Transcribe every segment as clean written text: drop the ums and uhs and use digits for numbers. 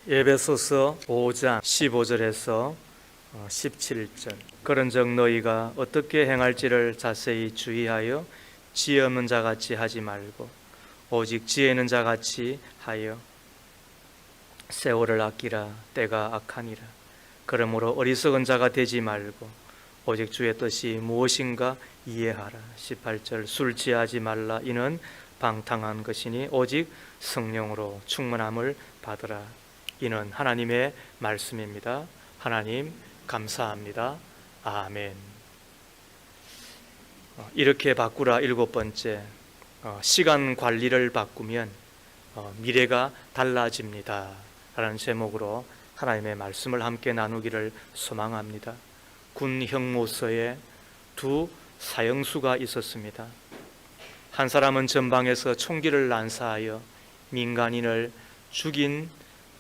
에베소서 5장 15절에서 17절. 그런즉 너희가 어떻게 행할지를 자세히 주의하여 지혜 없는 자같이 하지 말고 오직 지혜 있는 자같이 하여 세월을 아끼라. 때가 악하니라. 그러므로 어리석은 자가 되지 말고 오직 주의 뜻이 무엇인가 이해하라. 18절. 술 취하지 말라. 이는 방탕한 것이니 오직 성령으로 충만함을 받으라. 이는 하나님의 말씀입니다. 하나님 감사합니다. 아멘. 이렇게 바꾸라. 7번째, 시간 관리를 바꾸면 미래가 달라집니다 라는 제목으로 하나님의 말씀을 함께 나누기를 소망합니다. 군 형무소에 두 사형수가 있었습니다. 한 사람은 전방에서 총기를 난사하여 민간인을 죽인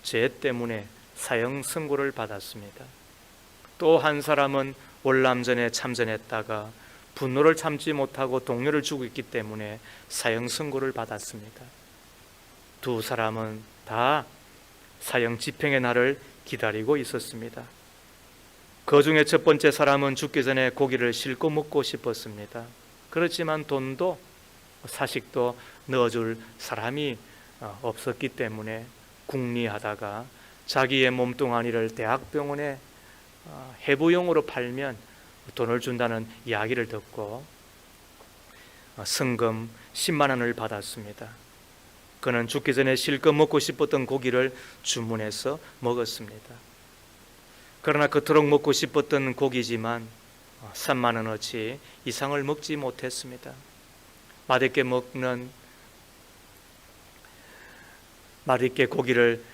죄 때문에 사형 선고를 받았습니다. 또 한 사람은 월남전에 참전했다가 분노를 참지 못하고 동료를 죽였기 때문에 사형 선고를 받았습니다. 두 사람은 다 사형 집행의 날을 기다리고 있었습니다. 그 중에 첫 번째 사람은 죽기 전에 고기를 실컷 먹고 싶었습니다. 그렇지만 돈도 사식도 넣어줄 사람이 없었기 때문에 궁리하다가 자기의 몸뚱아리를 대학병원에 해부용으로 팔면 돈을 준다는 이야기를 듣고 성금 10만 원을 받았습니다. 그는 죽기 전에 실컷 먹고 싶었던 고기를 주문해서 먹었습니다. 그러나 그토록 먹고 싶었던 고기지만 3만 원어치 이상을 먹지 못했습니다. 맛있게 고기를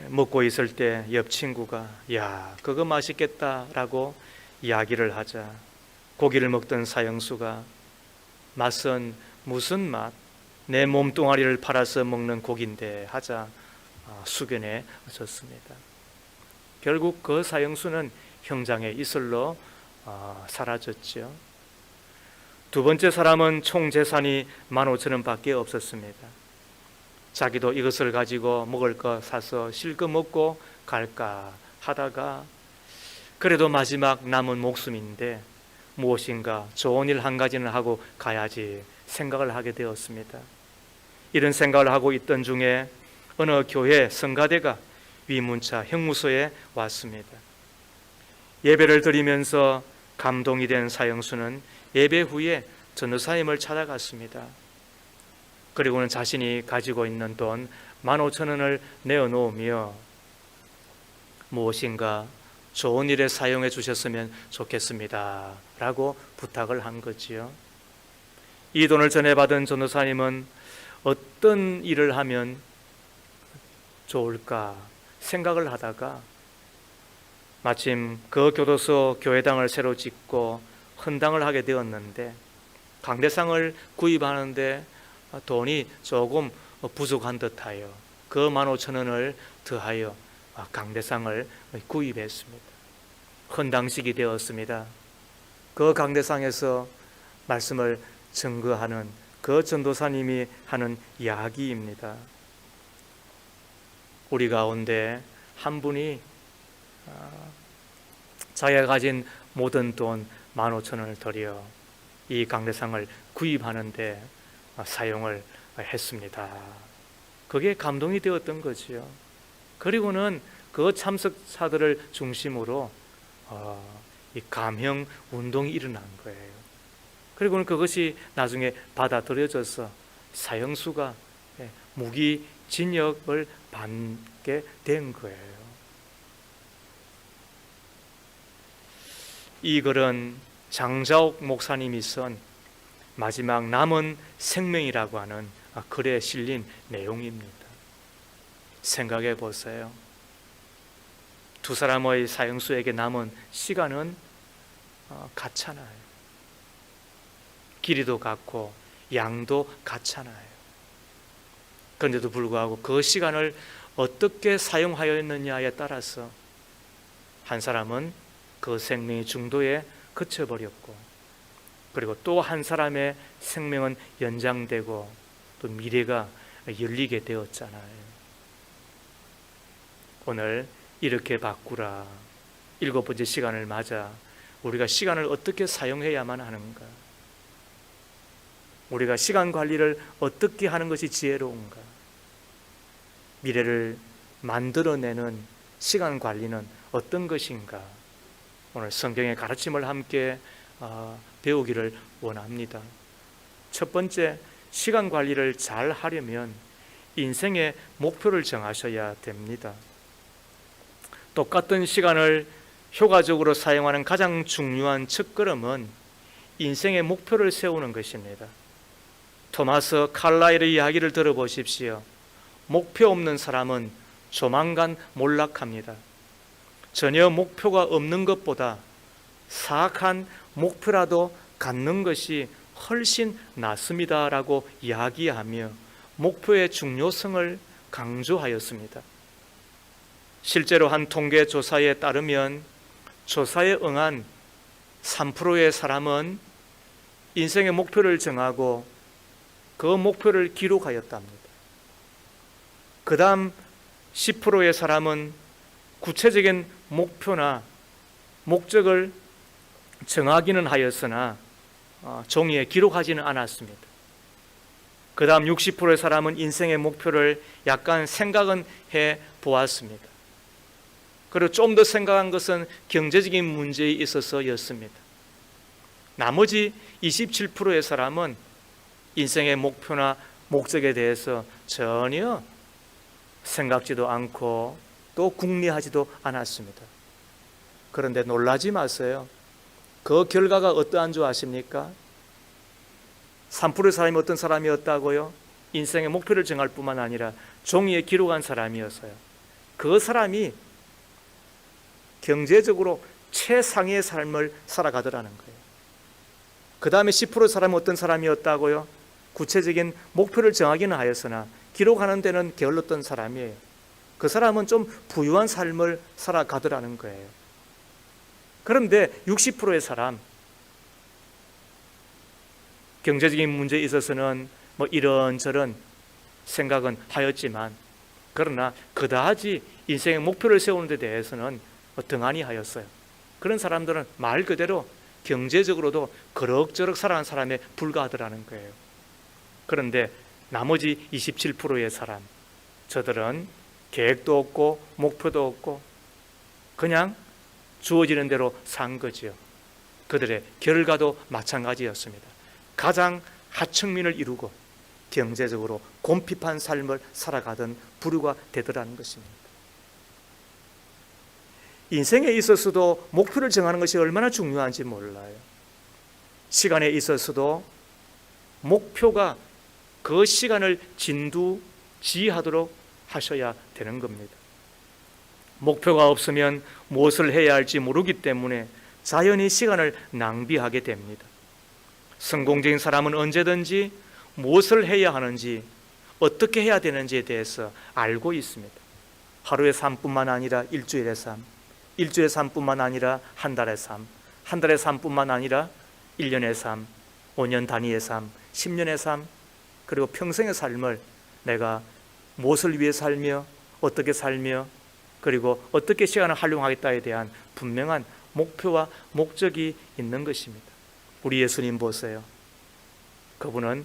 먹고 있을 때 옆 친구가 야 그거 맛있겠다라고 이야기를 하자 고기를 먹던 사형수가 맛은 무슨 맛? 내 몸뚱아리를 팔아서 먹는 고기인데 하자 숙연해졌습니다. 결국 그 사형수는 형장의 이슬로 사라졌죠. 두 번째 사람은 총 재산이 15,000원밖에 없었습니다. 자기도 이것을 가지고 먹을 거 사서 실컷 먹고 갈까 하다가 그래도 마지막 남은 목숨인데 무엇인가 좋은 일 한 가지는 하고 가야지 생각을 하게 되었습니다. 이런 생각을 하고 있던 중에 어느 교회 성가대가 위문차 형무소에 왔습니다. 예배를 드리면서 감동이 된 사형수는 예배 후에 전도사님을 찾아갔습니다. 그리고는 자신이 가지고 있는 돈 15,000원을 내어놓으며 무엇인가 좋은 일에 사용해 주셨으면 좋겠습니다 라고 부탁을 한 거지요. 이 돈을 전해받은 전도사님은 어떤 일을 하면 좋을까 생각을 하다가 마침 그 교도소 교회당을 새로 짓고 헌당을 하게 되었는데 강대상을 구입하는데 돈이 조금 부족한 듯하여 그 15,000원을 더하여 강대상을 구입했습니다. 헌당식이 되었습니다. 그 강대상에서 말씀을 증거하는 그 전도사님이 하는 이야기입니다. 우리 가운데 한 분이 자기가 가진 모든 돈 15,000원을 들여 이 강대상을 구입하는데 사용을 했습니다. 그게 감동이 되었던 거지요. 그리고는 그 참석자들을 중심으로 이 감형 운동이 일어난 거예요. 그리고는 그것이 나중에 받아들여져서 사형수가 무기징역을 받게 된 거예요. 이 글은 장자옥 목사님이 쓴 마지막 남은 생명이라고 하는 글에 실린 내용입니다. 생각해 보세요. 두 사람의 사형수에게 남은 시간은 같잖아요. 길이도 같고 양도 같잖아요. 그런데도 불구하고 그 시간을 어떻게 사용하였느냐에 따라서 한 사람은 그 생명이 중도에 그쳐버렸고 그리고 또 한 사람의 생명은 연장되고 또 미래가 열리게 되었잖아요. 오늘 이렇게 바꾸라. 7번째 시간을 맞아 우리가 시간을 어떻게 사용해야만 하는가? 우리가 시간 관리를 어떻게 하는 것이 지혜로운가? 미래를 만들어내는 시간 관리는 어떤 것인가? 오늘 성경의 가르침을 함께 배우기를 원합니다. 첫 번째, 시간 관리를 잘 하려면 인생의 목표를 정하셔야 됩니다. 똑같은 시간을 효과적으로 사용하는 가장 중요한 첫걸음은 인생의 목표를 세우는 것입니다. 토마스 칼라일의 이야기를 들어보십시오. 목표 없는 사람은 조만간 몰락합니다. 전혀 목표가 없는 것보다 사악한 목표라도 갖는 것이 훨씬 낫습니다라고 이야기하며 목표의 중요성을 강조하였습니다. 실제로 한 통계 조사에 따르면 조사에 응한 3%의 사람은 인생의 목표를 정하고 그 목표를 기록하였답니다. 그 다음 10%의 사람은 구체적인 목표나 목적을 정하기는 하였으나 종이에 기록하지는 않았습니다. 그 다음 60%의 사람은 인생의 목표를 약간 생각은 해 보았습니다. 그리고 좀 더 생각한 것은 경제적인 문제에 있어서였습니다. 나머지 27%의 사람은 인생의 목표나 목적에 대해서 전혀 생각지도 않고 또 궁리하지도 않았습니다. 그런데 놀라지 마세요. 그 결과가 어떠한 줄 아십니까? 3%의 사람이 어떤 사람이었다고요? 인생의 목표를 정할 뿐만 아니라 종이에 기록한 사람이었어요. 그 사람이 경제적으로 최상의 삶을 살아가더라는 거예요. 그 다음에 10% 사람은 어떤 사람이었다고요? 구체적인 목표를 정하기는 하였으나 기록하는 데는 게을렀던 사람이에요. 그 사람은 좀 부유한 삶을 살아가더라는 거예요. 그런데 60%의 사람, 경제적인 문제에 있어서는 이런저런 생각은 하였지만 그러나 그다지 인생의 목표를 세우는 데 대해서는 등한히 하였어요. 그런 사람들은 말 그대로 경제적으로도 그럭저럭 살아가는 사람에 불과하더라는 거예요. 그런데 나머지 27%의 사람, 저들은 계획도 없고 목표도 없고 그냥 주어지는 대로 산 거지요. 그들의 결과도 마찬가지였습니다. 가장 하층민을 이루고 경제적으로 곰핍한 삶을 살아가던 부류가 되더라는 것입니다. 인생에 있어서도 목표를 정하는 것이 얼마나 중요한지 몰라요. 시간에 있어서도 목표가 그 시간을 진두지휘하도록 하셔야 되는 겁니다. 목표가 없으면 무엇을 해야 할지 모르기 때문에 자연히 시간을 낭비하게 됩니다. 성공적인 사람은 언제든지 무엇을 해야 하는지, 어떻게 해야 되는지에 대해서 알고 있습니다. 하루의 삶뿐만 아니라 일주일의 삶, 일주일의 삶뿐만 아니라 한 달의 삶, 한 달의 삶뿐만 아니라 1년의 삶, 5년 단위의 삶, 10년의 삶, 그리고 평생의 삶을 내가 무엇을 위해 살며 어떻게 살며 그리고 어떻게 시간을 활용하겠다에 대한 분명한 목표와 목적이 있는 것입니다. 우리 예수님 보세요. 그분은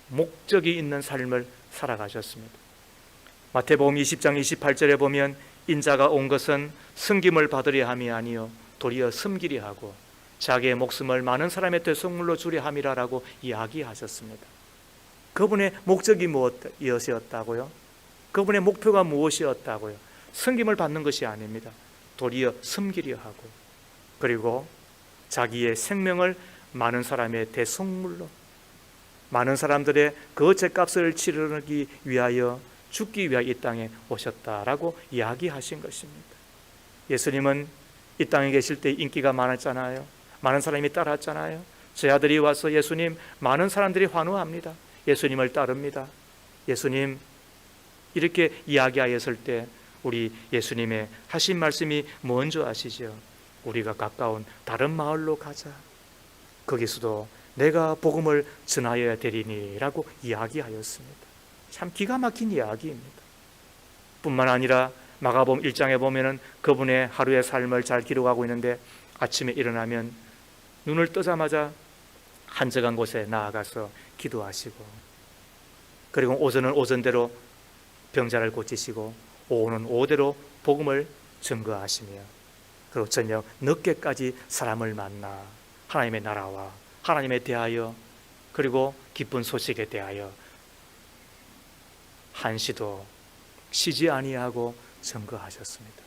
목적이 있는 삶을 살아가셨습니다. 마태복음 20장 28절에 보면 인자가 온 것은 섬김을 받으려 함이 아니요 도리어 섬기려 하고 자기의 목숨을 많은 사람의 대속물로 주려 함이라라고 이야기하셨습니다. 그분의 목적이 무엇이었다고요? 그분의 목표가 무엇이었다고요? 섬김을 받는 것이 아닙니다. 도리어 섬기려 하고 그리고 자기의 생명을 많은 사람의 대속물로 많은 사람들의 그 죄값을 치르기 위하여 죽기 위하여 이 땅에 오셨다라고 이야기하신 것입니다. 예수님은 이 땅에 계실 때 인기가 많았잖아요. 많은 사람이 따랐잖아요. 제 아들이 와서 예수님, 많은 사람들이 환호합니다. 예수님을 따릅니다. 예수님 이렇게 이야기하였을 때 우리 예수님의 하신 말씀이 뭔지 아시죠? 우리가 가까운 다른 마을로 가자. 거기서도 내가 복음을 전하여야 되리니라고 이야기하였습니다. 참 기가 막힌 이야기입니다. 뿐만 아니라 마가복음 1장에 보면은 그분의 하루의 삶을 잘 기록하고 있는데, 아침에 일어나면 눈을 뜨자마자 한적한 곳에 나아가서 기도하시고, 그리고 오전은 오전대로 병자를 고치시고, 오후는 오후대로 복음을 증거하시며, 그리고 저녁 늦게까지 사람을 만나 하나님의 나라와 하나님에 대하여, 그리고 기쁜 소식에 대하여 한시도 쉬지 아니하고 증거하셨습니다.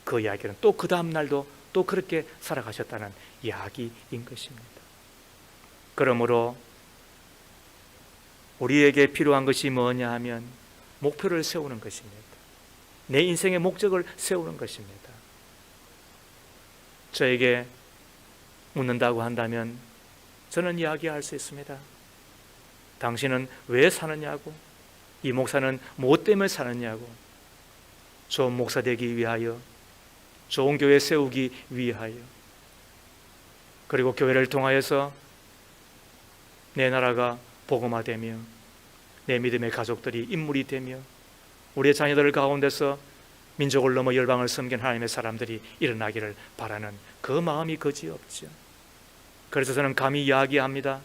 그 이야기는 또 그 다음 날도 또 그렇게 살아가셨다는 이야기인 것입니다. 그러므로 우리에게 필요한 것이 뭐냐 하면 목표를 세우는 것입니다. 내 인생의 목적을 세우는 것입니다. 저에게 묻는다고 한다면 저는 이야기할 수 있습니다. 당신은 왜 사느냐고, 이 목사는 무엇 때문에 사느냐고, 좋은 목사 되기 위하여, 좋은 교회 세우기 위하여, 그리고 교회를 통하여서 내 나라가 복음화되며 내 믿음의 가족들이 인물이 되며 우리의 자녀들 가운데서 민족을 넘어 열방을 섬긴 하나님의 사람들이 일어나기를 바라는 그 마음이 그지없죠. 그래서 저는 감히 이야기합니다.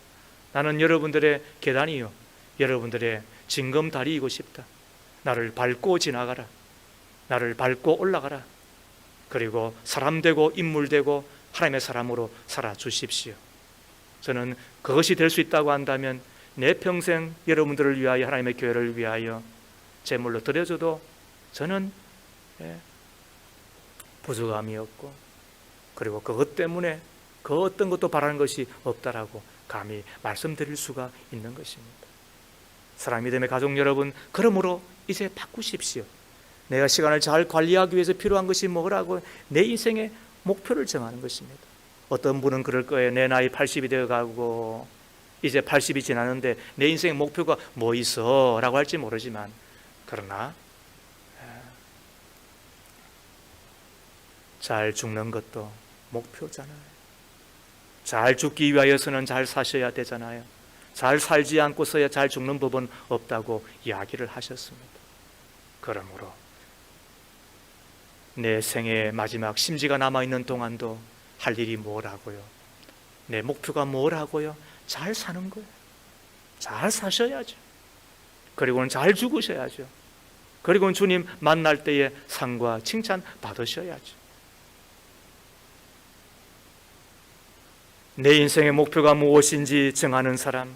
나는 여러분들의 계단이요, 여러분들의 징검다리이고 싶다. 나를 밟고 지나가라. 나를 밟고 올라가라. 그리고 사람 되고 인물 되고 하나님의 사람으로 살아주십시오. 저는 그것이 될 수 있다고 한다면 내 평생 여러분들을 위하여, 하나님의 교회를 위하여 제물로 드려줘도 저는 부족함이 없고, 그리고 그것 때문에 그 어떤 것도 바라는 것이 없다라고 감히 말씀드릴 수가 있는 것입니다. 사랑 믿음의 가족 여러분, 그러므로 이제 바꾸십시오. 내가 시간을 잘 관리하기 위해서 필요한 것이 뭐라고, 내 인생의 목표를 정하는 것입니다. 어떤 분은 그럴 거예요. 내 나이 80이 되어가고 이제 80이 지났는데 내 인생의 목표가 뭐 있어? 라고 할지 모르지만, 그러나 잘 죽는 것도 목표잖아요. 잘 죽기 위하여서는 잘 사셔야 되잖아요. 잘 살지 않고서야 잘 죽는 법은 없다고 이야기를 하셨습니다. 그러므로 내 생의 마지막 심지가 남아있는 동안도 할 일이 뭐라고요? 내 목표가 뭐라고요? 잘 사는 거예요. 잘 사셔야죠. 그리고는 잘 죽으셔야죠. 그리고는 주님 만날 때에 상과 칭찬 받으셔야죠. 내 인생의 목표가 무엇인지 정하는 사람,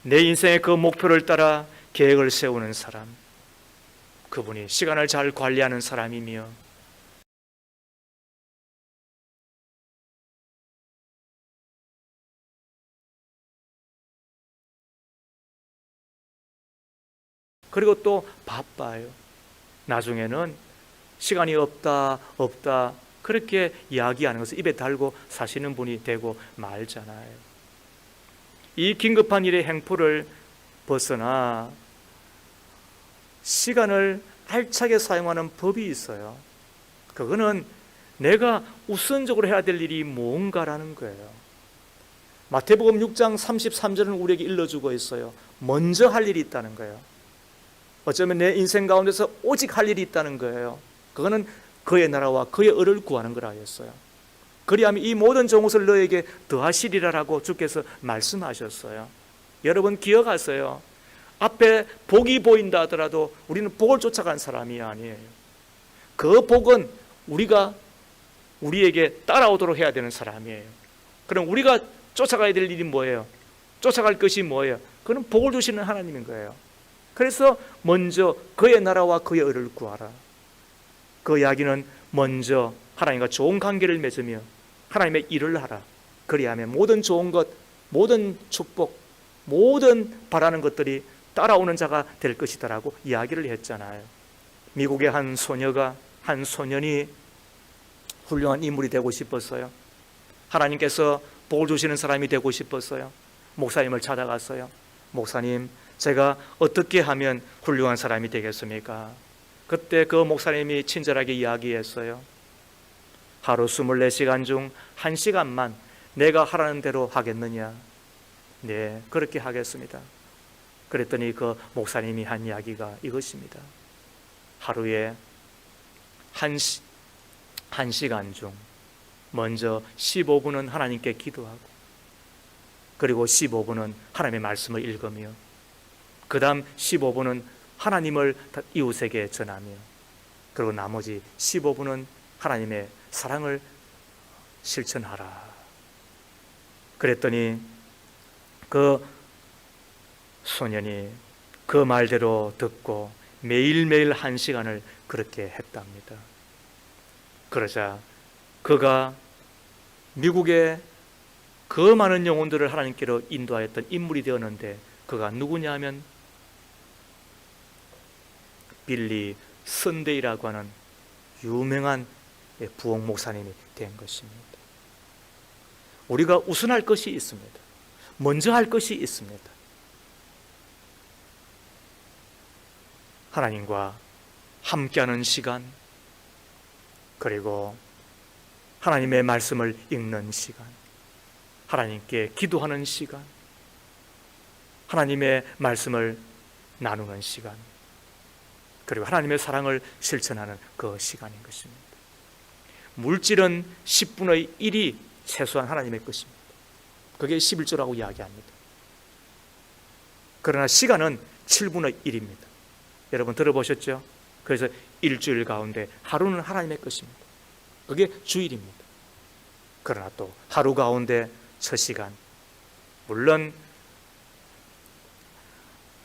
내 인생의 그 목표를 따라 계획을 세우는 사람, 그분이 시간을 잘 관리하는 사람이며, 그리고 또 바빠요. 나중에는 시간이 없다 그렇게 이야기하는 것을 입에 달고 사시는 분이 되고 말잖아요. 이 긴급한 일의 행포를 벗어나 시간을 알차게 사용하는 법이 있어요. 그거는 내가 우선적으로 해야 될 일이 뭔가라는 거예요. 마태복음 6장 33절은 우리에게 일러주고 있어요. 먼저 할 일이 있다는 거예요. 어쩌면 내 인생 가운데서 오직 할 일이 있다는 거예요. 그거는 그의 나라와 그의 의를 구하는 거라 했어요. 그리하면 이 모든 종것을 너에게 더하시리라라고 주께서 말씀하셨어요. 여러분 기억하세요. 앞에 복이 보인다 하더라도 우리는 복을 쫓아간 사람이 아니에요. 그 복은 우리에게 따라오도록 해야 되는 사람이에요. 그럼 우리가 쫓아가야 될 일이 뭐예요? 쫓아갈 것이 뭐예요? 그건 복을 주시는 하나님인 거예요. 그래서 먼저 그의 나라와 그의 의를 구하라. 그 이야기는 먼저 하나님과 좋은 관계를 맺으며 하나님의 일을 하라. 그리하면 모든 좋은 것, 모든 축복, 모든 바라는 것들이 따라오는 자가 될 것이다라고 이야기를 했잖아요. 미국의 한 소년이 훌륭한 인물이 되고 싶었어요. 하나님께서 복을 주시는 사람이 되고 싶었어요. 목사님을 찾아갔어요. 목사님, 제가 어떻게 하면 훌륭한 사람이 되겠습니까? 그때 그 목사님이 친절하게 이야기했어요. 하루 24시간 중 1시간만 내가 하라는 대로 하겠느냐? 네, 그렇게 하겠습니다. 그랬더니 그 목사님이 한 이야기가 이것입니다. 하루에 한 시간 중 먼저 15분은 하나님께 기도하고, 그리고 15분은 하나님의 말씀을 읽으며, 그 다음 15분은 하나님을 이웃에게 전하며, 그리고 나머지 15분은 하나님의 사랑을 실천하라. 그랬더니 그 소년이 그 말대로 듣고 매일매일 1시간을 그렇게 했답니다. 그러자 그가 미국의 그 많은 영혼들을 하나님께로 인도하였던 인물이 되었는데, 그가 누구냐 하면 빌리 선데이라고 하는 유명한 부흥 목사님이 된 것입니다. 우리가 우선할 것이 있습니다. 먼저 할 것이 있습니다. 하나님과 함께하는 시간, 그리고 하나님의 말씀을 읽는 시간, 하나님께 기도하는 시간, 하나님의 말씀을 나누는 시간, 그리고 하나님의 사랑을 실천하는 그 시간인 것입니다. 물질은 10분의 1이 최소한 하나님의 것입니다. 그게 11조라고 이야기합니다. 그러나 시간은 7분의 1입니다. 여러분 들어보셨죠? 그래서 일주일 가운데 하루는 하나님의 것입니다. 그게 주일입니다. 그러나 또 하루 가운데 첫 시간, 물론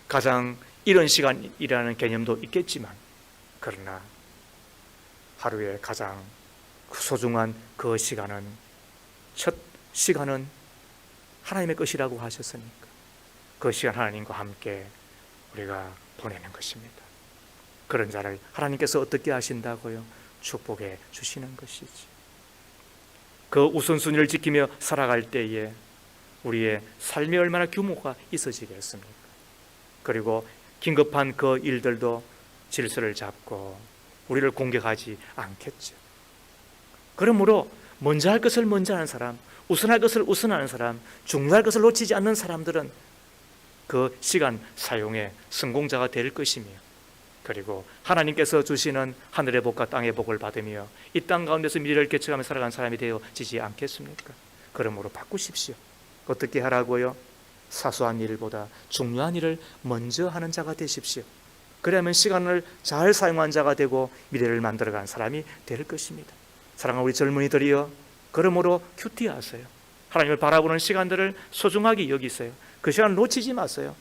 가장 이런 시간이라는 개념도 있겠지만, 그러나 하루에 가장 소중한 그 시간은, 첫 시간은 하나님의 것이라고 하셨으니까 그 시간 하나님과 함께 우리가 보내는 것입니다. 그런 자를 하나님께서 어떻게 하신다고요? 축복해 주시는 것이지. 그 우선순위를 지키며 살아갈 때에 우리의 삶이 얼마나 규모가 있어지겠습니까? 그리고 긴급한 그 일들도 질서를 잡고 우리를 공격하지 않겠죠. 그러므로 먼저 할 것을 먼저 하는 사람, 우선할 것을 우선하는 사람, 중요할 것을 놓치지 않는 사람들은 그 시간 사용에 성공자가 될 것이며, 그리고 하나님께서 주시는 하늘의 복과 땅의 복을 받으며 이 땅 가운데서 미래를 개척하며 살아가는 사람이 되어지지 않겠습니까? 그러므로 바꾸십시오. 어떻게 하라고요? 사소한 일보다 중요한 일을 먼저 하는 자가 되십시오. 그러면 시간을 잘 사용한 자가 되고 미래를 만들어가는 사람이 될 것입니다. 사랑하는 우리 젊은이들이여, 그러므로 큐티하세요. 하나님을 바라보는 시간들을 소중하게 여기세요. 그 시간을 놓치지 마세요.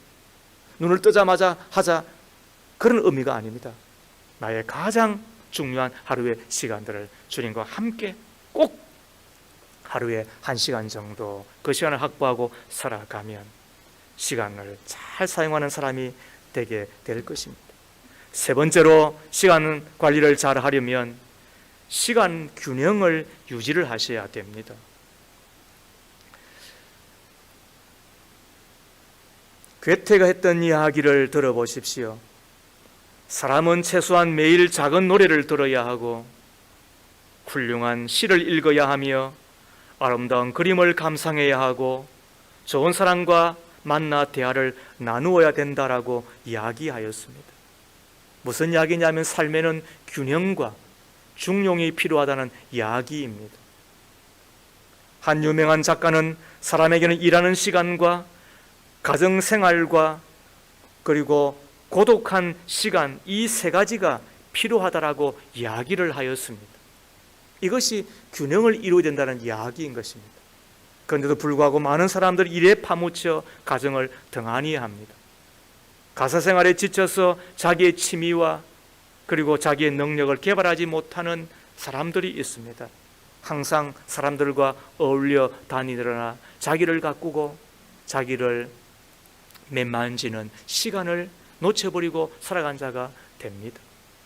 눈을 뜨자마자 하자, 그런 의미가 아닙니다. 나의 가장 중요한 하루의 시간들을 주님과 함께 꼭 하루에 1시간 정도 그 시간을 확보하고 살아가면 시간을 잘 사용하는 사람이 되게 될 것입니다. 세 번째로, 시간 관리를 잘 하려면 시간 균형을 유지를 하셔야 됩니다. 괴테가 했던 이야기를 들어보십시오. 사람은 최소한 매일 작은 노래를 들어야 하고 훌륭한 시를 읽어야 하며 아름다운 그림을 감상해야 하고 좋은 사람과 만나 대화를 나누어야 된다라고 이야기하였습니다. 무슨 이야기냐면 삶에는 균형과 중용이 필요하다는 이야기입니다. 한 유명한 작가는 사람에게는 일하는 시간과 가정생활과 그리고 고독한 시간, 이 세 가지가 필요하다라고 이야기를 하였습니다. 이것이 균형을 이루어야 된다는 이야기인 것입니다. 그런데도 불구하고 많은 사람들이 일에 파묻혀 가정을 등한히 합니다. 가사생활에 지쳐서 자기의 취미와 그리고 자기의 능력을 개발하지 못하는 사람들이 있습니다. 항상 사람들과 어울려 다니느라 자기를 가꾸고 자기를 매만지는 시간을 놓쳐버리고 살아간 자가 됩니다.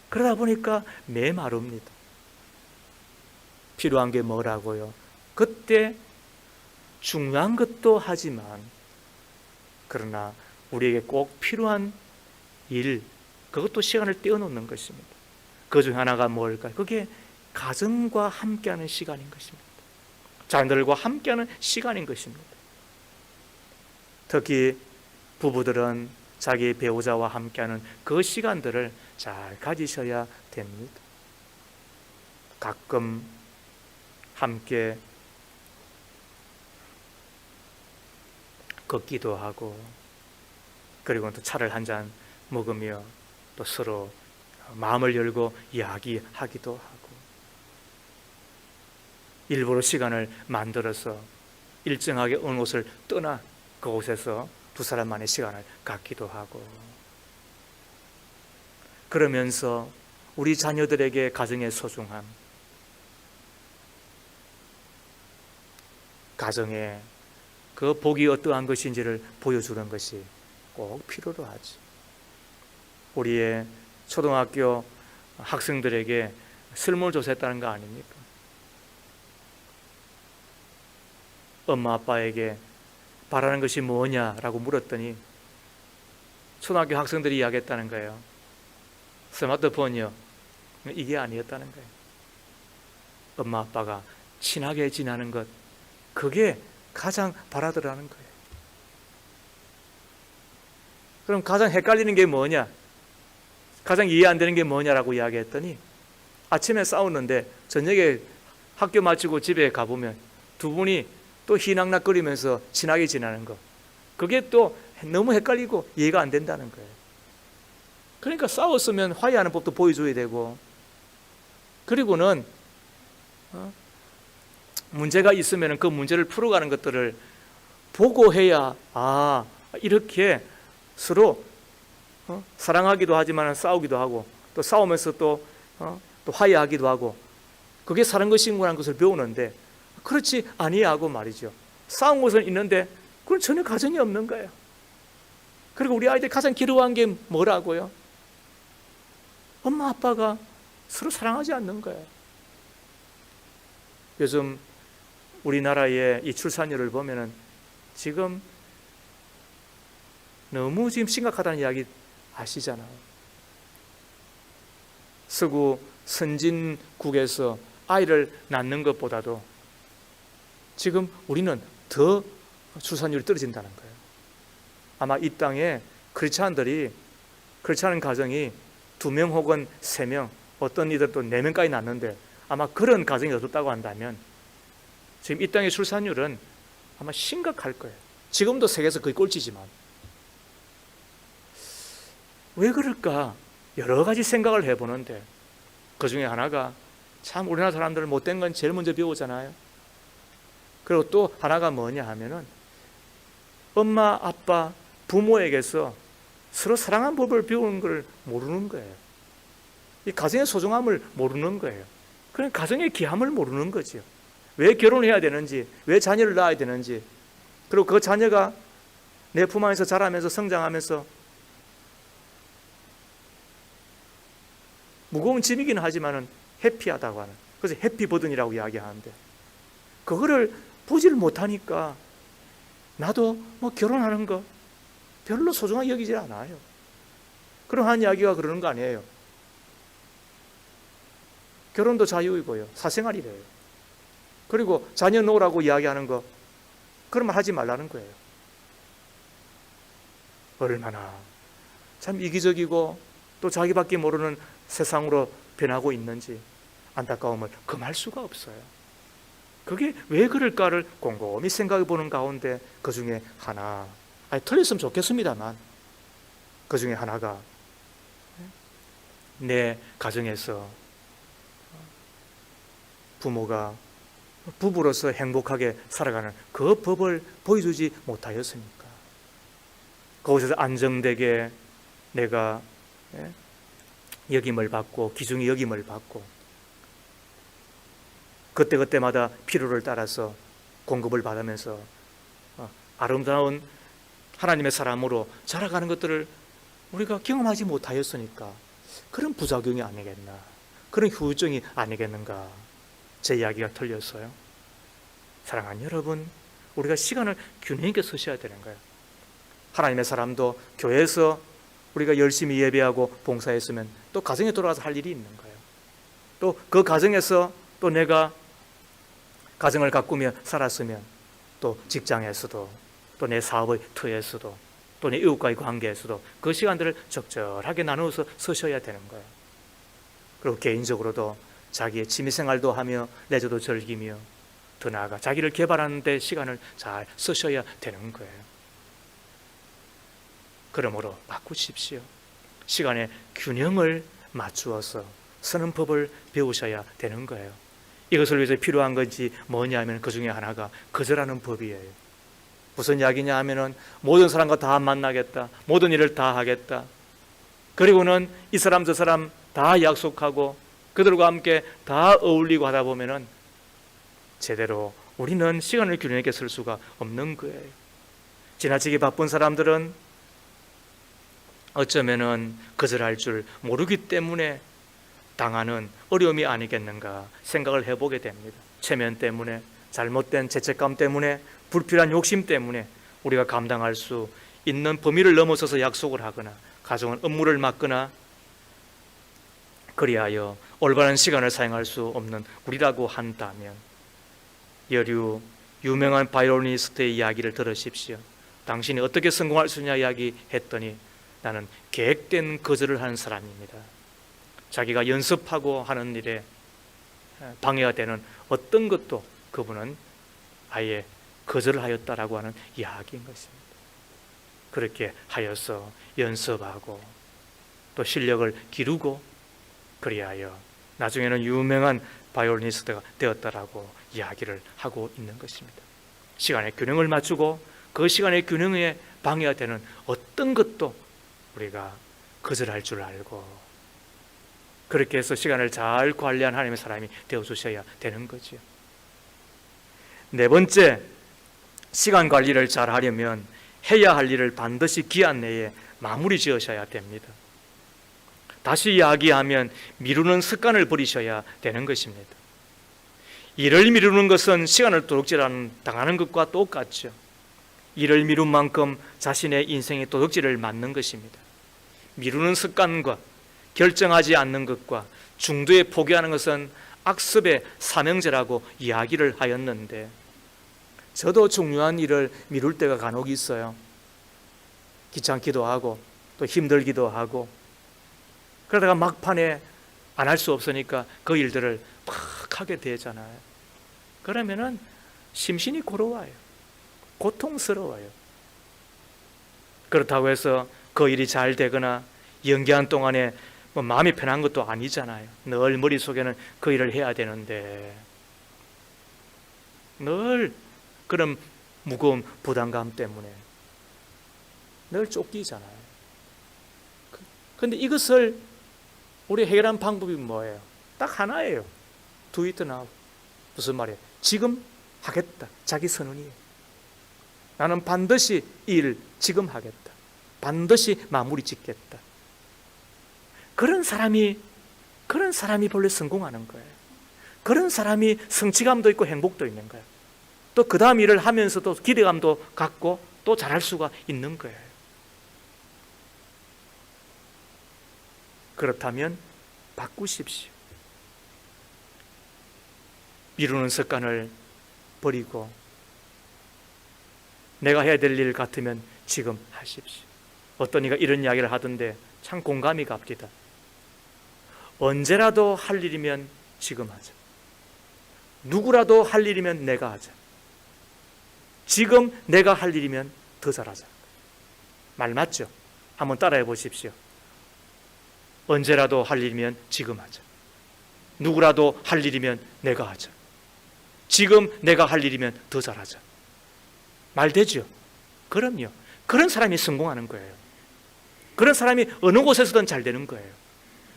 그러다 보니까 메마릅니다. 필요한 게 뭐라고요? 그때 중요한 것도 하지만, 그러나 우리에게 꼭 필요한 일, 그것도 시간을 떼어놓는 것입니다. 그 중 하나가 뭘까요? 그게 가정과 함께하는 시간인 것입니다. 자녀들과 함께하는 시간인 것입니다. 특히 부부들은 자기 배우자와 함께하는 그 시간들을 잘 가지셔야 됩니다. 가끔 함께 걷기도 하고, 그리고 또 차를 한 잔 먹으며 또 서로 마음을 열고 이야기하기도 하고, 일부러 시간을 만들어서 일정하게 어느 곳을 떠나 그곳에서 두 사람만의 시간을 갖기도 하고, 그러면서 우리 자녀들에게 가정의 소중함, 가정의 그 복이 어떠한 것인지를 보여주는 것이 꼭 필요로 하지. 우리의 초등학교 학생들에게 설문조사했다는 거 아닙니까? 엄마 아빠에게 바라는 것이 뭐냐라고 물었더니 초등학교 학생들이 이야기했다는 거예요. 스마트폰이요. 이게 아니었다는 거예요. 엄마 아빠가 친하게 지내는 것, 그게 가장 바라더라는 거예요. 그럼 가장 헷갈리는 게 뭐냐? 가장 이해 안 되는 게 뭐냐라고 이야기했더니, 아침에 싸웠는데 저녁에 학교 마치고 집에 가보면 두 분이 또 희낙낙거리면서 친하게 지내는 것, 그게 또 너무 헷갈리고 이해가 안 된다는 거예요. 그러니까 싸웠으면 화해하는 법도 보여줘야 되고, 그리고는 문제가 있으면 그 문제를 풀어가는 것들을 보고 해야, 이렇게 서로 사랑하기도 하지만 싸우기도 하고, 또 싸우면서 또 화해하기도 하고, 그게 사는 것인구라는 것을 배우는데, 그렇지 아니하고 말이죠. 싸운 것은 있는데 그건 전혀 가정이 없는 거예요. 그리고 우리 아이들 가장 괴로워한 게 뭐라고요? 엄마 아빠가 서로 사랑하지 않는 거예요. 요즘 우리나라의 이 출산율을 보면은 지금 너무 지금 심각하다는 이야기 아시잖아요. 서구 선진국에서 아이를 낳는 것보다도 지금 우리는 더 출산율이 떨어진다는 거예요. 아마 이 땅에 그렇지 않은 가정이 2명 혹은 3명, 어떤 이들 또 4명까지 낳는데, 아마 그런 가정이 없었다고 한다면 지금 이 땅의 출산율은 아마 심각할 거예요. 지금도 세계에서 거의 꼴찌지만. 왜 그럴까? 여러 가지 생각을 해보는데, 그 중에 하나가 참 우리나라 사람들은 못된 건 제일 먼저 배우잖아요. 그리고 또 하나가 뭐냐 하면은, 엄마, 아빠, 부모에게서 서로 사랑하는 법을 배우는 걸 모르는 거예요. 이 가정의 소중함을 모르는 거예요. 그냥 가정의 귀함을 모르는 거죠. 왜 결혼해야 되는지, 왜 자녀를 낳아야 되는지, 그리고 그 자녀가 내 품 안에서 자라면서 성장하면서 무거운 짐이긴 하지만은 해피하다고 하는, 그래서 해피버든이라고 이야기하는데, 그거를 보지를 못하니까 나도 뭐 결혼하는 거 별로 소중하게 여기지 않아요. 그러한 이야기가 그러는 거 아니에요. 결혼도 자유이고요, 사생활이래요. 그리고 자녀 놓으라고 이야기하는 거, 그런 말 하지 말라는 거예요. 얼마나 참 이기적이고 또 자기밖에 모르는 세상으로 변하고 있는지 안타까움을 금할 수가 없어요. 그게 왜 그럴까를 곰곰이 생각해 보는 가운데 그 중에 하나, 틀렸으면 좋겠습니다만, 그 중에 하나가 내 가정에서 부모가 부부로서 행복하게 살아가는 그 법을 보여주지 못하였습니까? 그곳에서 안정되게 내가 여김을 받고, 기중이 여김을 받고, 그때그때마다 필요를 따라서 공급을 받으면서 아름다운 하나님의 사람으로 자라가는 것들을 우리가 경험하지 못하였으니까 그런 부작용이 아니겠나, 그런 후유증이 아니겠는가. 제 이야기가 틀렸어요. 사랑하는 여러분, 우리가 시간을 균형 있게 쓰셔야 되는 거예요. 하나님의 사람도 교회에서 우리가 열심히 예배하고 봉사했으면 또 가정에 돌아가서 할 일이 있는 거예요. 또 그 가정에서 또 내가 가정을 가꾸며 살았으면 또 직장에서도, 또 내 사업의 터에서도, 또 내 이웃과의 관계에서도 그 시간들을 적절하게 나누어서 서셔야 되는 거예요. 그리고 개인적으로도 자기의 취미생활도 하며 레저도 즐기며 더 나아가 자기를 개발하는 데 시간을 잘 쓰셔야 되는 거예요. 그러므로 바꾸십시오. 시간의 균형을 맞추어서 쓰는 법을 배우셔야 되는 거예요. 이것을 위해서 필요한 것이 뭐냐면 그 중에 하나가 거절하는 법이에요. 무슨 이야기냐 하면은 모든 사람과 다 만나겠다, 모든 일을 다 하겠다, 그리고는 이 사람 저 사람 다 약속하고 그들과 함께 다 어울리고 하다 보면은 제대로 우리는 시간을 균형 있게 쓸 수가 없는 거예요. 지나치게 바쁜 사람들은 어쩌면은 거절할 줄 모르기 때문에 당하는 어려움이 아니겠는가 생각을 해보게 됩니다. 체면 때문에, 잘못된 죄책감 때문에, 불필요한 욕심 때문에 우리가 감당할 수 있는 범위를 넘어서서 약속을 하거나 가정은 업무를 맡거나 그리하여 올바른 시간을 사용할 수 없는 우리라고 한다면, 여류 유명한 바이올리니스트의 이야기를 들으십시오. 당신이 어떻게 성공할 수 있냐 이야기했더니 나는 계획된 거절을 하는 사람입니다. 자기가 연습하고 하는 일에 방해가 되는 어떤 것도 그분은 아예 거절을 하였다라고 하는 이야기인 것입니다. 그렇게 하여서 연습하고 또 실력을 기르고 그리하여 나중에는 유명한 바이올리니스트가 되었다라고 이야기를 하고 있는 것입니다. 시간의 균형을 맞추고 그 시간의 균형에 방해가 되는 어떤 것도 우리가 거절할 줄 알고 그렇게 해서 시간을 잘 관리한 하나님의 사람이 되어주셔야 되는 거죠. 네 번째, 시간 관리를 잘 하려면 해야 할 일을 반드시 기한 내에 마무리 지으셔야 됩니다. 다시 이야기하면 미루는 습관을 버리셔야 되는 것입니다. 일을 미루는 것은 시간을 도둑질하는 당하는 것과 똑같죠. 일을 미룬 만큼 자신의 인생의 도둑질을 맞는 것입니다. 미루는 습관과 결정하지 않는 것과 중도에 포기하는 것은 악습의 사명제라고 이야기를 하였는데, 저도 중요한 일을 미룰 때가 간혹 있어요. 귀찮기도 하고 또 힘들기도 하고, 그러다가 막판에 안 할 수 없으니까 그 일들을 막 하게 되잖아요. 그러면은 심신이 고로워요. 고통스러워요. 그렇다고 해서 그 일이 잘 되거나 연기한 동안에 마음이 편한 것도 아니잖아요. 늘 머릿속에는 그 일을 해야 되는데 늘 그런 무거운 부담감 때문에 늘 쫓기잖아요. 그런데 이것을 우리 해결한 방법이 뭐예요? 딱 하나예요. Do it now. 무슨 말이에요? 지금 하겠다. 자기 선언이에요. 나는 반드시 일 지금 하겠다. 반드시 마무리 짓겠다. 그런 사람이 본래 성공하는 거예요. 그런 사람이 성취감도 있고 행복도 있는 거예요. 또 그 다음 일을 하면서도 기대감도 갖고 또 잘할 수가 있는 거예요. 그렇다면 바꾸십시오. 미루는 습관을 버리고 내가 해야 될 일 같으면 지금 하십시오. 어떤 이가 이런 이야기를 하던데 참 공감이 갑니다. 언제라도 할 일이면 지금 하자. 누구라도 할 일이면 내가 하자. 지금 내가 할 일이면 더 잘하자. 말 맞죠? 한번 따라해 보십시오. 언제라도 할 일이면 지금 하자. 누구라도 할 일이면 내가 하자. 지금 내가 할 일이면 더 잘하자. 말 되죠? 그럼요. 그런 사람이 성공하는 거예요. 그런 사람이 어느 곳에서든 잘 되는 거예요.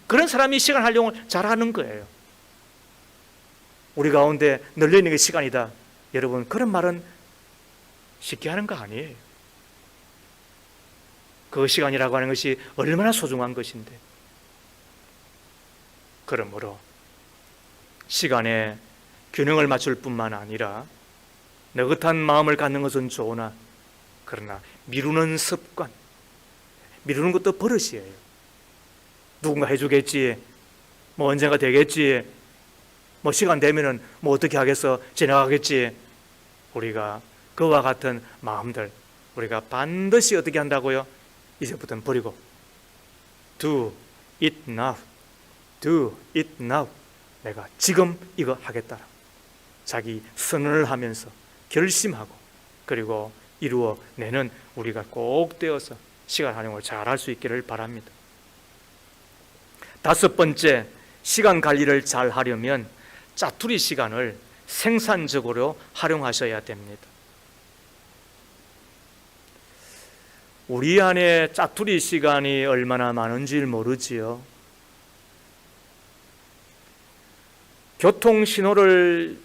그런 사람이 시간 활용을 잘하는 거예요. 우리 가운데 널려있는 게 시간이다. 여러분, 그런 말은 쉽게 하는 거 아니에요. 그 시간이라고 하는 것이 얼마나 소중한 것인데. 그러므로 시간에 균형을 맞출 뿐만 아니라 느긋한 마음을 갖는 것은 좋으나 그러나 미루는 습관, 미루는 것도 버릇이에요. 누군가 해주겠지, 뭐 언젠가 되겠지, 뭐 시간 되면은 뭐 어떻게 하겠어, 지나가겠지. 우리가 그와 같은 마음들 우리가 반드시 어떻게 한다고요? 이제부터는 버리고 Do it now. Do it now. 내가 지금 이거 하겠다. 자기 선언을 하면서 결심하고 그리고 이루어내는 우리가 꼭 되어서 시간 활용을 잘 할 수 있기를 바랍니다. 다섯 번째, 시간 관리를 잘 하려면 짜투리 시간을 생산적으로 활용하셔야 됩니다. 우리 안에 짜투리 시간이 얼마나 많은지 모르지요. 교통 신호를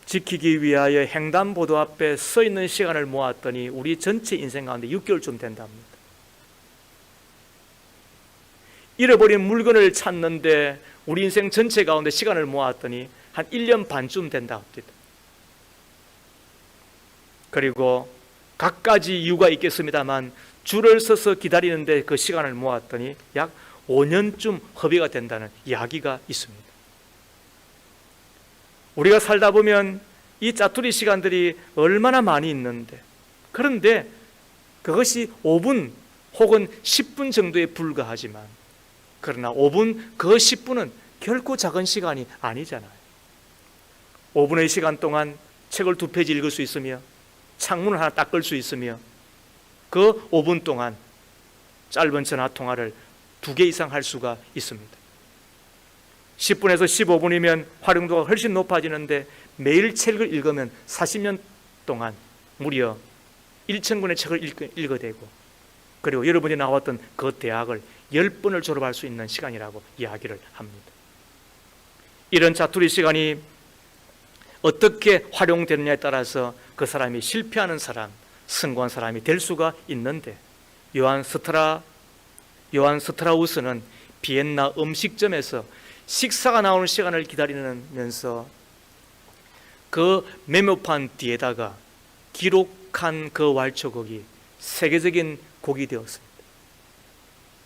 지키기 위하여 횡단보도 앞에 서 있는 시간을 모았더니 우리 전체 인생 가운데 6개월쯤 된답니다. 잃어버린 물건을 찾는데 우리 인생 전체 가운데 시간을 모았더니 한 1년 반쯤 된다 합니다. 그리고 각가지 이유가 있겠습니다만 줄을 서서 기다리는데 그 시간을 모았더니 약 5년쯤 허비가 된다는 이야기가 있습니다. 우리가 살다 보면 이 짜투리 시간들이 얼마나 많이 있는데, 그런데 그것이 5분 혹은 10분 정도에 불과하지만, 그러나 5분, 그 10분은 결코 작은 시간이 아니잖아요. 5분의 시간 동안 책을 2페이지 읽을 수 있으며 창문을 하나 닦을 수 있으며 그 5분 동안 짧은 전화 통화를 2개 이상 할 수가 있습니다. 10분에서 15분이면 활용도가 훨씬 높아지는데 매일 책을 읽으면 40년 동안 무려 1,000권의 책을 읽어대고 그리고 여러분이 나왔던 그 대학을 10번을 졸업할 수 있는 시간이라고 이야기를 합니다. 이런 짜투리 시간이 어떻게 활용되느냐에 따라서 그 사람이 실패하는 사람, 성공한 사람이 될 수가 있는데, 요한 스트라우스는 비엔나 음식점에서 식사가 나오는 시간을 기다리면서 그 메모판 뒤에다가 기록한 그 왈초곡이 세계적인 곡이 되었습니다.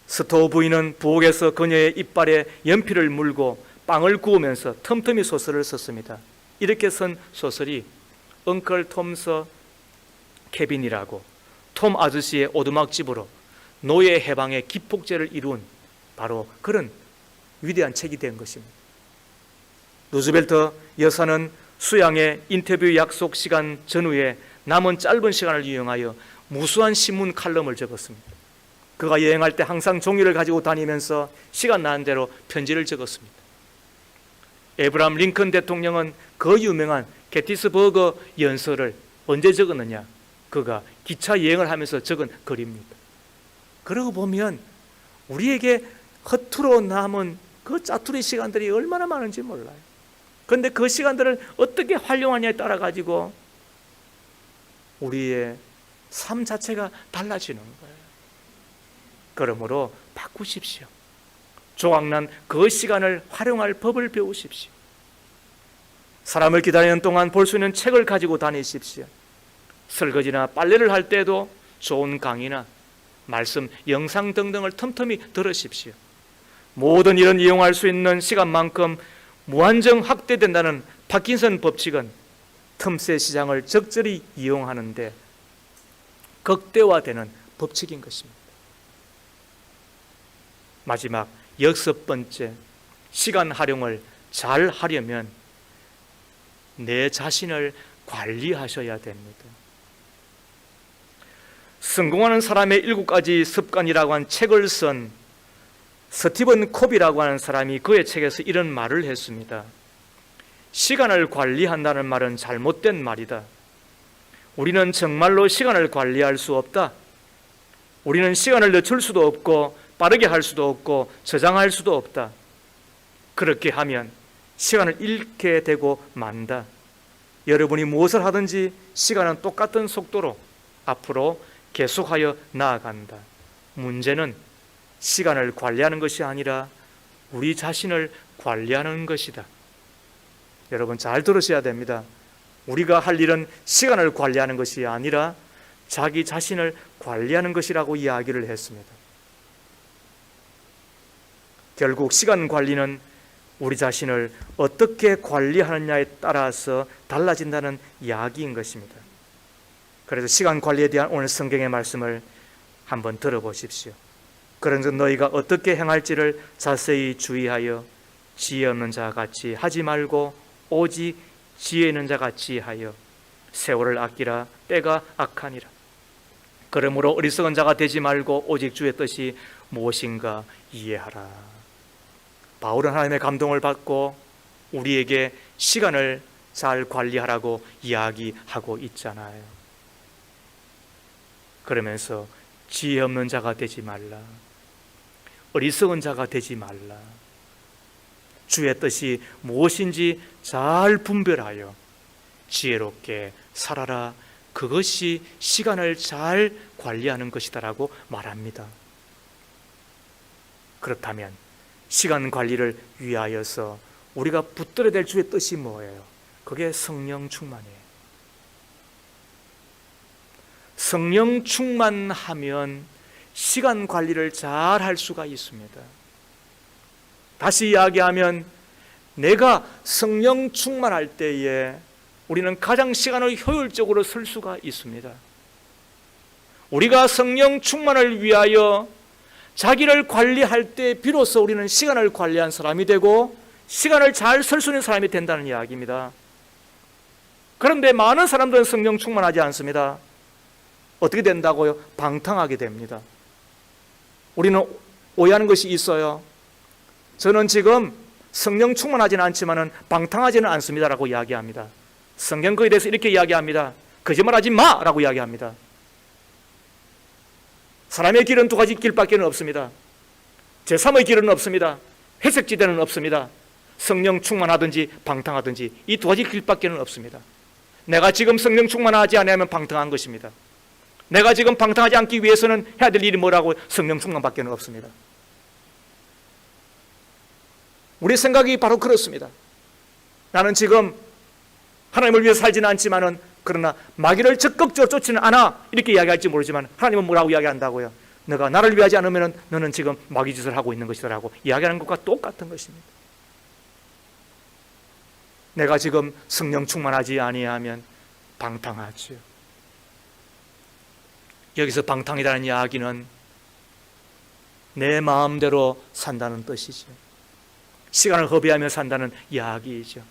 스토어 부인은 부엌에서 그녀의 이빨에 연필을 물고 빵을 구우면서 틈틈이 소설을 썼습니다. 이렇게 쓴 소설이 엉클 톰스 케빈이라고 톰 아저씨의 오두막집으로 노예 해방의 기폭제를 이룬 바로 그런 위대한 책이 된 것입니다. 루즈벨트 여사는 수양의 인터뷰 약속 시간 전후에 남은 짧은 시간을 이용하여 무수한 신문 칼럼을 적었습니다. 그가 여행할 때 항상 종이를 가지고 다니면서 시간 나는 대로 편지를 적었습니다. 에브라함 링컨 대통령은 그 유명한 게티스버그 연설을 언제 적었느냐? 그가 기차 여행을 하면서 적은 글입니다. 그러고 보면 우리에게 허투루 남은 그 짜투리 시간들이 얼마나 많은지 몰라요. 그런데 그 시간들을 어떻게 활용하냐에 따라 가지고 우리의 삶 자체가 달라지는 거예요. 그러므로 바꾸십시오. 조각난 그 시간을 활용할 법을 배우십시오. 사람을 기다리는 동안 볼 수 있는 책을 가지고 다니십시오. 설거지나 빨래를 할 때도 좋은 강의나 말씀, 영상 등등을 틈틈이 들으십시오. 모든 일은 이용할 수 있는 시간만큼 무한정 확대된다는 파킨슨 법칙은 틈새 시장을 적절히 이용하는데 극대화되는 법칙인 것입니다. 마지막 6번째, 시간 활용을 잘 하려면 내 자신을 관리하셔야 됩니다. 성공하는 사람의 7가지 습관이라고 한 책을 쓴 스티븐 코비라고 하는 사람이 그의 책에서 이런 말을 했습니다. 시간을 관리한다는 말은 잘못된 말이다. 우리는 정말로 시간을 관리할 수 없다. 우리는 시간을 늦출 수도 없고 빠르게 할 수도 없고 저장할 수도 없다. 그렇게 하면 시간을 잃게 되고 만다. 여러분이 무엇을 하든지 시간은 똑같은 속도로 앞으로 계속하여 나아간다. 문제는 시간을 관리하는 것이 아니라 우리 자신을 관리하는 것이다. 여러분 잘 들으셔야 됩니다. 우리가 할 일은 시간을 관리하는 것이 아니라 자기 자신을 관리하는 것이라고 이야기를 했습니다. 결국 시간 관리는 우리 자신을 어떻게 관리하느냐에 따라서 달라진다는 이야기인 것입니다. 그래서 시간 관리에 대한 오늘 성경의 말씀을 한번 들어보십시오. 그런즉 너희가 어떻게 행할지를 자세히 주의하여 지혜 없는 자 같이 하지 말고 오직 지혜 있는 자 같이 하여 세월을 아끼라. 때가 악하니라. 그러므로 어리석은 자가 되지 말고 오직 주의 뜻이 무엇인가 이해하라. 바울은 하나님의 감동을 받고 우리에게 시간을 잘 관리하라고 이야기하고 있잖아요. 그러면서 지혜 없는 자가 되지 말라. 어리석은 자가 되지 말라. 주의 뜻이 무엇인지 잘 분별하여 지혜롭게 살아라. 그것이 시간을 잘 관리하는 것이다라고 말합니다. 그렇다면 시간 관리를 위하여서 우리가 붙들어야 될 주의 뜻이 뭐예요? 그게 성령 충만이에요. 성령 충만하면 시간 관리를 잘 할 수가 있습니다. 다시 이야기하면 내가 성령 충만할 때에 우리는 가장 시간을 효율적으로 쓸 수가 있습니다. 우리가 성령 충만을 위하여 자기를 관리할 때 비로소 우리는 시간을 관리한 사람이 되고 시간을 잘 쓸 수 있는 사람이 된다는 이야기입니다. 그런데 많은 사람들은 성령 충만하지 않습니다. 어떻게 된다고요? 방탕하게 됩니다. 우리는 오해하는 것이 있어요. 저는 지금 성령 충만하지는 않지만 방탕하지는 않습니다라고 이야기합니다. 성경 거기에 대해서 이렇게 이야기합니다. 거짓말하지 마라고 이야기합니다. 사람의 길은 두 가지 길밖에 없습니다. 제3의 길은 없습니다. 회색지대는 없습니다. 성령 충만하든지 방탕하든지 이 두 가지 길밖에 없습니다. 내가 지금 성령 충만하지 않으면 방탕한 것입니다. 내가 지금 방탕하지 않기 위해서는 해야 될 일이 뭐라고? 성령 충만밖에 없습니다. 우리 생각이 바로 그렇습니다. 나는 지금 하나님을 위해 살지는 않지만은 그러나 마귀를 적극적으로 쫓지는 않아 이렇게 이야기할지 모르지만 하나님은 뭐라고 이야기한다고요? 너가 나를 위하지 않으면 너는 지금 마귀 짓을 하고 있는 것이라고 이야기하는 것과 똑같은 것입니다. 내가 지금 성령 충만하지 아니하면 방탕하지요. 여기서 방탕이라는 이야기는 내 마음대로 산다는 뜻이죠. 시간을 허비하며 산다는 이야기이죠.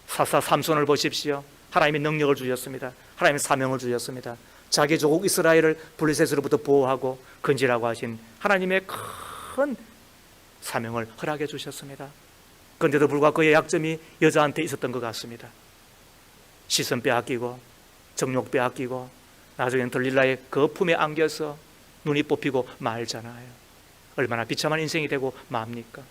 사사 삼손을 보십시오. 하나님이 능력을 주셨습니다. 하나님이 사명을 주셨습니다. 자기 조국 이스라엘을 블레셋으로부터 보호하고 건지라고 하신 하나님의 큰 사명을 허락해 주셨습니다. 그런데도 불구하고 그의 약점이 여자한테 있었던 것 같습니다. 시선 빼앗기고 정욕 빼앗기고 나중엔 들릴라의 그 품에 안겨서 눈이 뽑히고 말잖아요. 얼마나 비참한 인생이 되고 맙니까?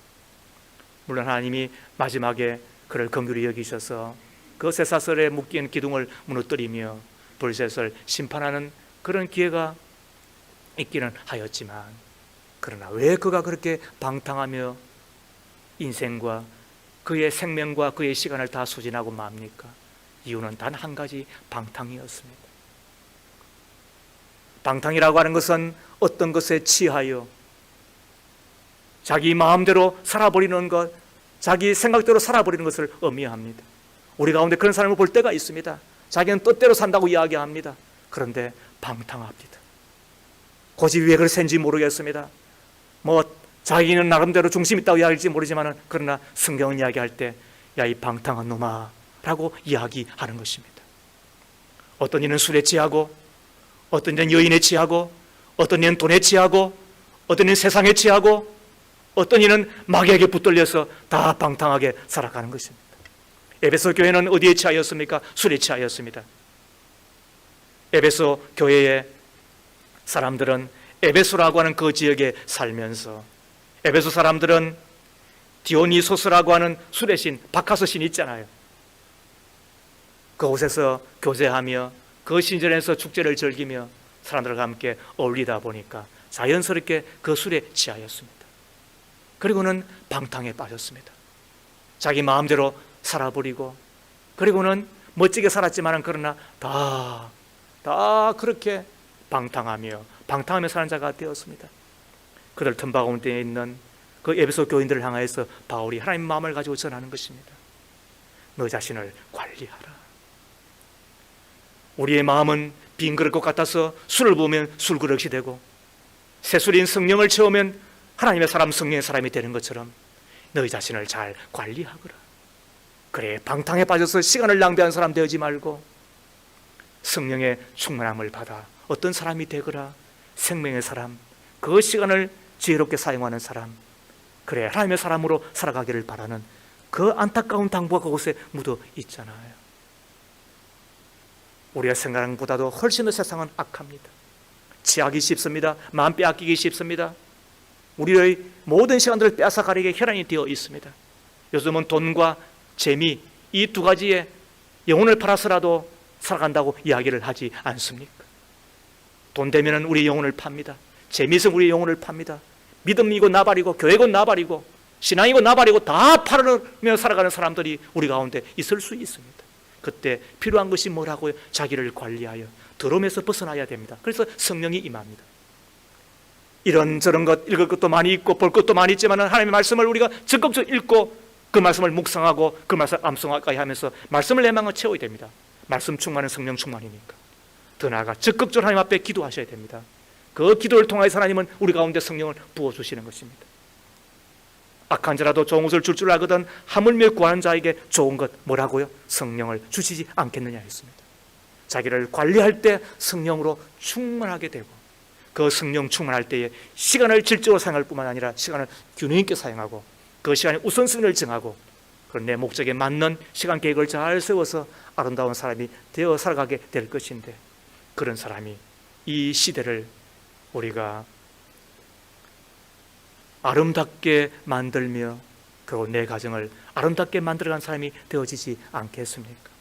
물론 하나님이 마지막에 그를 긍휼히 여기셔서 그 쇠사슬에 묶인 기둥을 무너뜨리며 블레셋을 심판하는 그런 기회가 있기는 하였지만, 그러나 왜 그가 그렇게 방탕하며 인생과 그의 생명과 그의 시간을 다 소진하고 맙니까? 이유는 단 한 가지, 방탕이었습니다. 방탕이라고 하는 것은 어떤 것에 취하여 자기 마음대로 살아버리는 것, 자기 생각대로 살아버리는 것을 의미합니다. 우리 가운데 그런 사람을 볼 때가 있습니다. 자기는 뜻대로 산다고 이야기합니다. 그런데 방탕합니다. 고집 왜 그랬는지 모르겠습니다. 자기는 나름대로 중심 있다고 이야기할지 모르지만 그러나 성경은 이야기할 때 야, 이 방탕한 놈아 라고 이야기하는 것입니다. 어떤 이는 술에 취하고, 어떤 이는 여인에 취하고, 어떤 이는 돈에 취하고, 어떤 이는 세상에 취하고, 어떤 이는 마귀에게 붙들려서 다 방탕하게 살아가는 것입니다. 에베소 교회는 어디에 취하였습니까? 술에 취하였습니다. 에베소 교회의 사람들은 에베소라고 하는 그 지역에 살면서, 에베소 사람들은 디오니소스라고 하는 술의 신, 바카스 신이 있잖아요. 그곳에서 교제하며 그 신전에서 축제를 즐기며 사람들과 함께 어울리다 보니까 자연스럽게 그 술에 취하였습니다. 그리고는 방탕에 빠졌습니다. 자기 마음대로 살아버리고, 그리고는 멋지게 살았지만 그러나 다 그렇게 방탕하며 사는 자가 되었습니다. 그들 틈바 가운데 있는 그 에베소 교인들을 향해서 바울이 하나님 마음을 가지고 전하는 것입니다. 너 자신을 관리하라. 우리의 마음은 빈 그릇 같아서 술을 부으면 술그릇이 되고, 새술인 성령을 채우면 하나님의 사람, 성령의 사람이 되는 것처럼 너희 자신을 잘 관리하거라. 그래, 방탕에 빠져서 시간을 낭비하는 사람 되지 말고 성령의 충만함을 받아 어떤 사람이 되거라. 생명의 사람, 그 시간을 지혜롭게 사용하는 사람, 그래, 하나님의 사람으로 살아가기를 바라는 그 안타까운 당부가 그곳에 묻어 있잖아요. 우리가 생각하는 것보다도 훨씬 더 세상은 악합니다. 취하기 쉽습니다. 마음 빼앗기기 쉽습니다. 우리의 모든 시간들을 빼앗아가리게 혈안이 되어 있습니다. 요즘은 돈과 재미, 이 두 가지에 영혼을 팔아서라도 살아간다고 이야기를 하지 않습니까? 돈 되면은 우리 영혼을 팝니다. 재미있으면 우리 영혼을 팝니다. 믿음이고 나발이고 교회고 나발이고 신앙이고 나발이고 다 팔아며 살아가는 사람들이 우리 가운데 있을 수 있습니다. 그때 필요한 것이 뭐라고요? 자기를 관리하여 더러움에서 벗어나야 됩니다. 그래서 성령이 임합니다. 이런저런 것 읽을 것도 많이 있고 볼 것도 많이 있지만 하나님의 말씀을 우리가 적극적으로 읽고 그 말씀을 묵상하고 그 말씀을 암송하게 하면서 말씀을 내 마음을 채워야 됩니다. 말씀 충만은 성령 충만이니까. 더 나아가 적극적으로 하나님 앞에 기도하셔야 됩니다. 그 기도를 통해서 하나님은 우리 가운데 성령을 부어주시는 것입니다. 악한 자라도 좋은 것을 줄 알거든 하물며 구하는 자에게 좋은 것 뭐라고요? 성령을 주시지 않겠느냐 했습니다. 자기를 관리할 때 성령으로 충만하게 되고 그 성령 충만할 때에 시간을 질적으로 사용할 뿐만 아니라 시간을 균형 있게 사용하고 그 시간에 우선순위를 정하고 그런 내 목적에 맞는 시간 계획을 잘 세워서 아름다운 사람이 되어 살아가게 될 것인데, 그런 사람이 이 시대를 우리가 아름답게 만들며 그리고 내 가정을 아름답게 만들어간 사람이 되어지지 않겠습니까?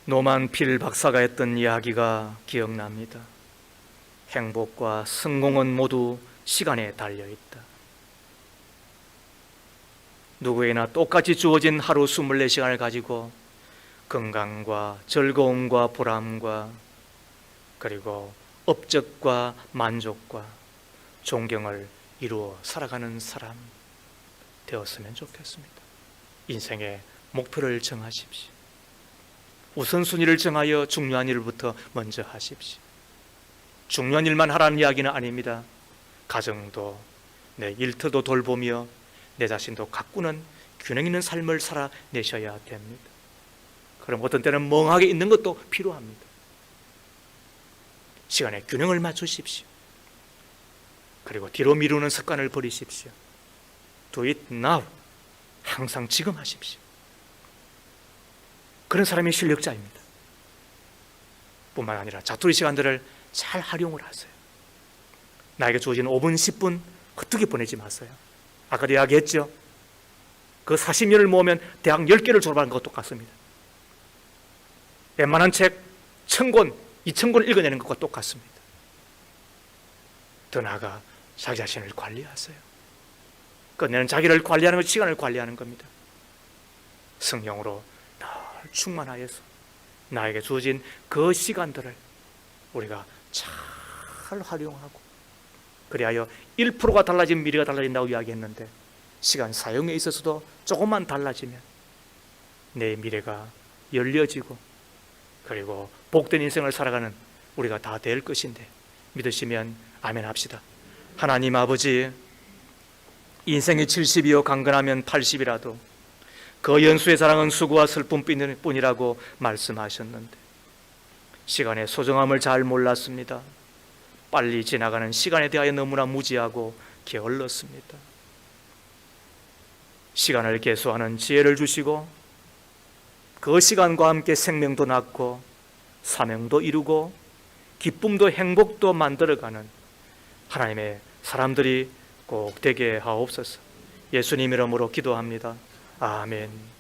노만 필 박사가 했던 이야기가 기억납니다. 행복과 성공은 모두 시간에 달려있다. 누구에나 똑같이 주어진 하루 24시간을 가지고 건강과 즐거움과 보람과 그리고 업적과 만족과 존경을 이루어 살아가는 사람 되었으면 좋겠습니다. 인생의 목표를 정하십시오. 우선순위를 정하여 중요한 일부터 먼저 하십시오. 중요한 일만 하라는 이야기는 아닙니다. 가정도 내 일터도 돌보며 내 자신도 가꾸는 균형 있는 삶을 살아내셔야 됩니다. 그럼 어떤 때는 멍하게 있는 것도 필요합니다. 시간에 균형을 맞추십시오. 그리고 뒤로 미루는 습관을 버리십시오. Do it now. 항상 지금 하십시오. 그런 사람이 실력자입니다. 뿐만 아니라 자투리 시간들을 잘 활용을 하세요. 나에게 주어진 5분, 10분 헛되게 보내지 마세요. 아까도 이야기했죠. 그 40년을 모으면 대학 10개를 졸업하는 것과 똑같습니다. 웬만한 책 1000권, 2000권을 읽어내는 것과 똑같습니다. 더 나아가 자기 자신을 관리하세요. 끝내는 자기를 관리하는 것, 시간을 관리하는 겁니다. 성령으로 늘 충만하여서 나에게 주어진 그 시간들을 우리가 잘 활용하고, 그리하여 1%가 달라진 미래가 달라진다고 이야기했는데 시간 사용에 있어서도 조금만 달라지면 내 미래가 열려지고 그리고 복된 인생을 살아가는 우리가 다 될 것인데 믿으시면 아멘 합시다. 하나님 아버지, 인생이 70이요 강건하면 80이라도 그 연수의 자랑은 수고와 슬픔뿐이라고 말씀하셨는데 시간의 소중함을 잘 몰랐습니다. 빨리 지나가는 시간에 대하여 너무나 무지하고 게을렀습니다. 시간을 계수하는 지혜를 주시고 그 시간과 함께 생명도 낳고 사명도 이루고 기쁨도 행복도 만들어가는 하나님의 사람들이 꼭 되게 하옵소서. 예수님 이름으로 기도합니다. 아멘.